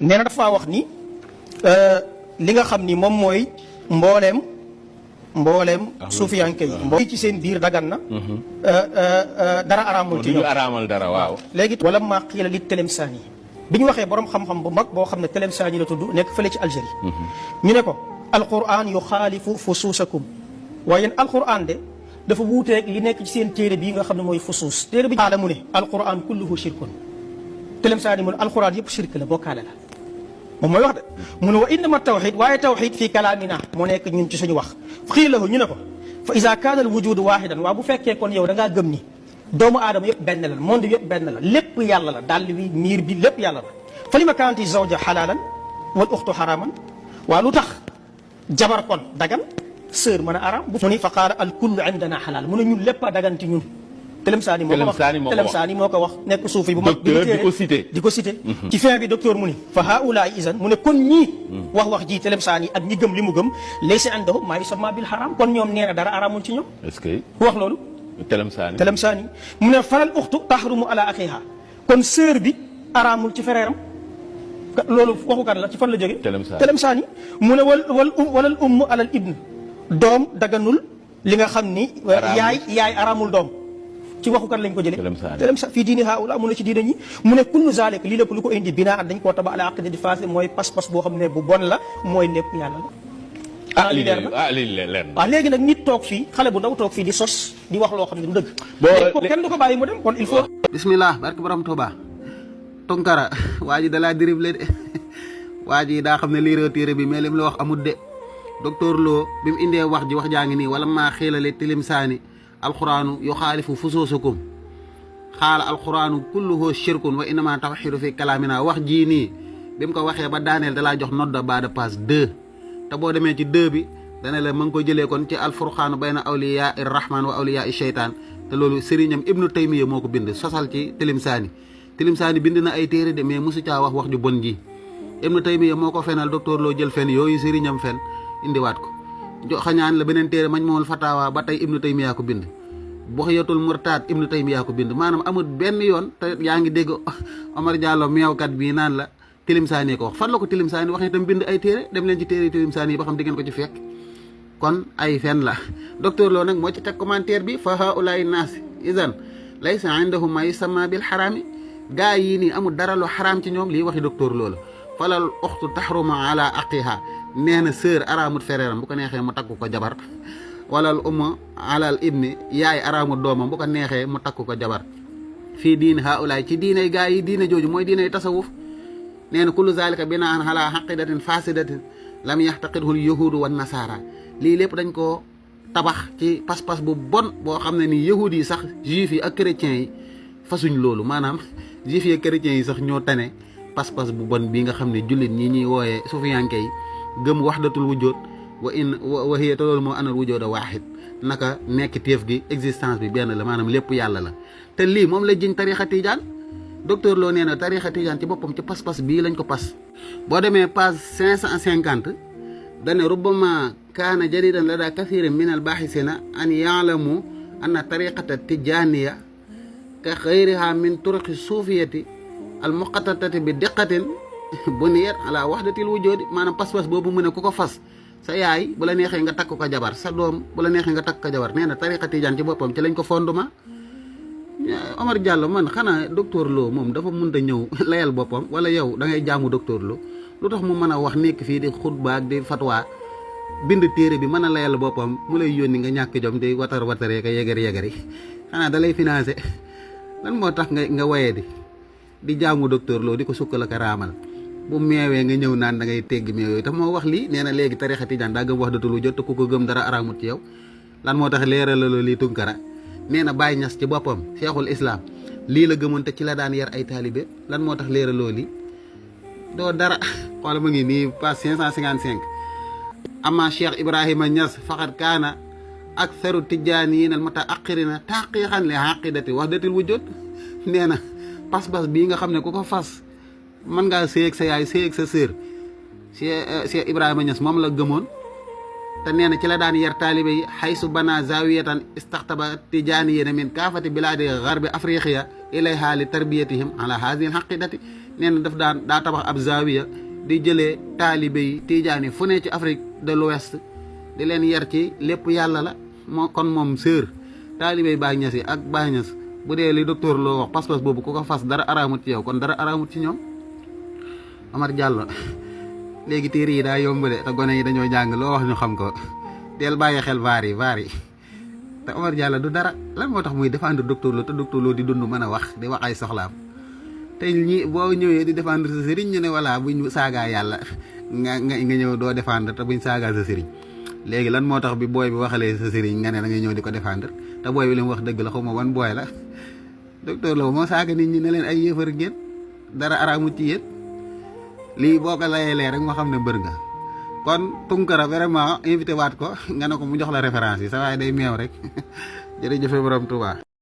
nee na dafa wax ni li nga xam ni moom mooy mbooleem suufiyanke yi ci seen biir dagan na dara araamul ci ñoom araamal dara waaw léegi wala maa qiila li Tilemsaani bi ñu waxee borom xam-xam bu mag boo xam ne Tilemsaani la tudd nekk fële ci Algérie ñu ne ko alquran yuxaalifu fusuusakum waaye yéen alquran de dafa wuuteeg li nekk ci seen téere bii nga xam ne mooy fusuus téere bi aala mu ne alquran kulluhu shirkun Tilemsaani mu ne alquran yëpp shirk la bokkaale la moom mooy wax de mu ne wa innama tawxid waaye tawxid fii kalaamina moo nekk ñun ci suñu wax xii lahu ñu ne ko fa ida kaana al wujudu waaxidan waa bu fekkee kon yow da ngaa gëm ni doomu aadama yëpp benn la monde bi yëpp benn la lépp yàlla la dàll bi miir bi lépp yàlla la fa lima kaanati zawja xalaalan wal uxtu xaraaman waa lu tax jabar kon dagan sœur mën a araam bu mu ni fa qaala al kullu indana xalaal mu ne ñun lépp a dagan ci ñun Tilemsaani moo ko wax Tilemsaani moo ko wax nekk suufi bu mag di ko cité ci fin bi docteur mu ni fa haulaay isan mu ne kon ñii wax ji Tilemsaani ak ñi gëm li mu gëm laysa indahum maa yusamma bil haram kon ñoom nee na dara araamul ci ñoom est-ce que wax loolu Tilemsaani mu ne falal uxtu tahrumu ala axiha kon sœur bi araamul ci frère am loolu waxu kan la ci fan la jóge Tilemsaani mu ne walal ummu alal ibn doom daganul li nga xam ni yaay araamul doom ci waxu kan lañ ko jëlee Tilemsaani fii diini haula mu ne ci diina ñi mu ne kullu zalik lii lépp lu ko indi binaa dañ koo taba ala aqida di faase mooy pas-pas boo xam ne bu bon la mooy lépp yàlla la lii leer na waaw léegi nag nit toog fii xale bu ndaw toog fii di sos di wax loo xam ne du dëgg ko kenn du ko bàyyi mu dem kon il faut bismillah barke borom Tuuba Tunkara waa ji dalaa dribble de waa ji daa xam ne lii téere bi mais lim la wax amut de docteur Lo bi mu indee wax ji wax jaa ngi nii wala maa xiilale Tilemsaani alquranu yuxaalifu fusuusakum xaala alquranu kulluhu shirkun wa innama tawxidu fi kalaamina wax jii nii bi mu ko waxee ba daaneel dalaa jox note de bas de page 2 te boo demee ci 2 bi dana la ma ngi ko jëlee kon ci alfurqaanu bayna awliyaa irrahman wa awliyaa sheytaan te loolu sëriñam ibnu taymiya moo ko bind sosal ci Tilemsaani bind na ay téere de mais mosu caa wax ju bon ji ibnu taymiya moo ko fenal docteur Lo jël fen yooyu sëriñam fen indiwaat ko xañaan la beneen téere Majmuul Fatawa ba tey ibnu taymiya ko bind Bughyatul Murtaad ibnu taymiya ko bind maanaam amul benn yoon te yaa ngi dégg Omar Diallo meewkat bii naan la Tilemsaani ko wax fan la ko Tilemsaani wax itam bind ay téere dem leen ci téere Tilemsaani yi ba xam di ngeen ko ci fekk kon ay fen la docteur Lo nag moo ci teg commentaire bi fa haulaay naas idan laysa indahum ma yusamma bil xaraami gaa yii nii amul dara lu xaraam ci ñoom lii waxi docteur Lo la falal uxtu taxruma ala aqiha nee na sœur araamut fereeram bu ko neexee mu takku ko jabar walal umma alal ibni yaay araamut doomam bu ko neexee mu takku ko jabar fii diine haulaay ci diiney gaa yi diine jooju mooy diiney tasawuf nee na kullu zalika binaan ala haqidatin fasidatin lam yaxtaqidhu l yahudu wa nasaara lii lépp dañ koo tabax ci pas-pas bu bon boo xam ne ni yahud yi sax juif yi ak chrétiens yi fasuñ loolu maanaam juif yi ak chrétiens yi sax ñoo tane pas-pas bu bon bii nga xam ne jullit ñi ñuy wooyee sufiyanke yi gëm waxdatul wujjoot wa hiya te loolu moo anal wujjoot a waaxid naka nekk téef gi existence bi benn la maanaam lépp yàlla la te lii moom la jiñ tarixa tijaan docteur Lo nee na tarixa tijaan ci boppam ci pas-pas bii lañ ko pas boo demee page 550 dane rubbama kaana jadidan la daa kathirin min al baaxisina an yaalamu anna tariqata tijaaniya ka xayriha min turuqi suufiyati al muqatatati bi diqatin buniyat ala wahdatil wujudi maanaam pas-pas boobu mu ne ku ko fas sa yaay bu la neexee nga takk ko jabar sa doom bu la neexee nga takk ko jabar nee na tariqa tijaan ci boppam ci lañ ko fondement Omar Diallo man xanaa docteur Lo moom dafa mënta ñëw layal boppam wala yow da ngay jaamu docteur Lo lu tax mu mën a wax nekk fii di xutba ak di fatwa bind téere bi mën a layal boppam mu lay yónni nga ñàkk jom di wataree ka yegari xanaa da lay financé lan moo tax nga waye di jaamu docteur Lo di ko sukkal ak raamal bu meewee nga ñëw naan da ngay tegg meew yooyu te moo wax lii nee na léegi tarixa tijaan daa gëm wax datul lu jot te ku ko gëm dara araamut ci yow lan moo tax leeral la lii Tunkara nee na Baay Ñas ci boppam cheikhul islam lii la gëmoon te ci la daan yar ay taalibe lan moo tax leeraloo lii doo dara xoola ma ngi nii page 555 amma cheikh Ibrahima Ñas faqad kaana aktharu tijaaniyin al mutaaqirina taqiqan li aqidati wahdatil wujud nee na pas-pas bii nga xam ne ku ko fas mën ngaa séeg sa yaay séeg sa sœur Cheikh Ibrahima Niass moom la gëmoon te nee na ci la daan yar taalibe yi xaysu bana zawiyatan istaxtaba tijaaniyina min kaafati bilaadi garbi afriqiya ilayha li tarbiyatihim ala haadihi alxaqidati nee na daf daa tabax ab zawiya di jëlee taalibe yi tijaan yi fu ne ci Afrique de l'Ouest di leen yar ci lépp yàlla la kon moom sœur taalibe Baay Ñas yi ak Baay Ñas bu dee li docteur loo wax pas-pas boobu ku ko fas dara araamut ci yow kon dara araamut ci ñoom. Omar Diallo léegi téere yi daa yomb de te gone yi dañoo jàng loo wax ñu xam ko del bàyyi xel vaar yi te Omar Diallo du dara lan moo tax muy défendre docteur Lo te docteur Lo di dund mën a wax di wax ay soxlaam te ñi boo ñëwee di défendre sa sëriñ ñu ne voilà buñ saagaa yàlla nga ñëw doo défendre te buñ saagaa sa sëriñ léegi lan moo tax bi booy bi waxalee sa sëriñ nga ne da ngay ñëw di ko défendre te booy bi li mu wax dëgg la xaw ma ban booy la docteur Lo moo saaga nit ñi ne leen ay yëfar ngeen dara araamut ci yéen lii boo ko layelee rek moo xam ne mbër nga kon Tunkara vraiment invité waat ko nga ne ko mu jox la référence yi sa waaye day meew rek jërëjëf borom Touba.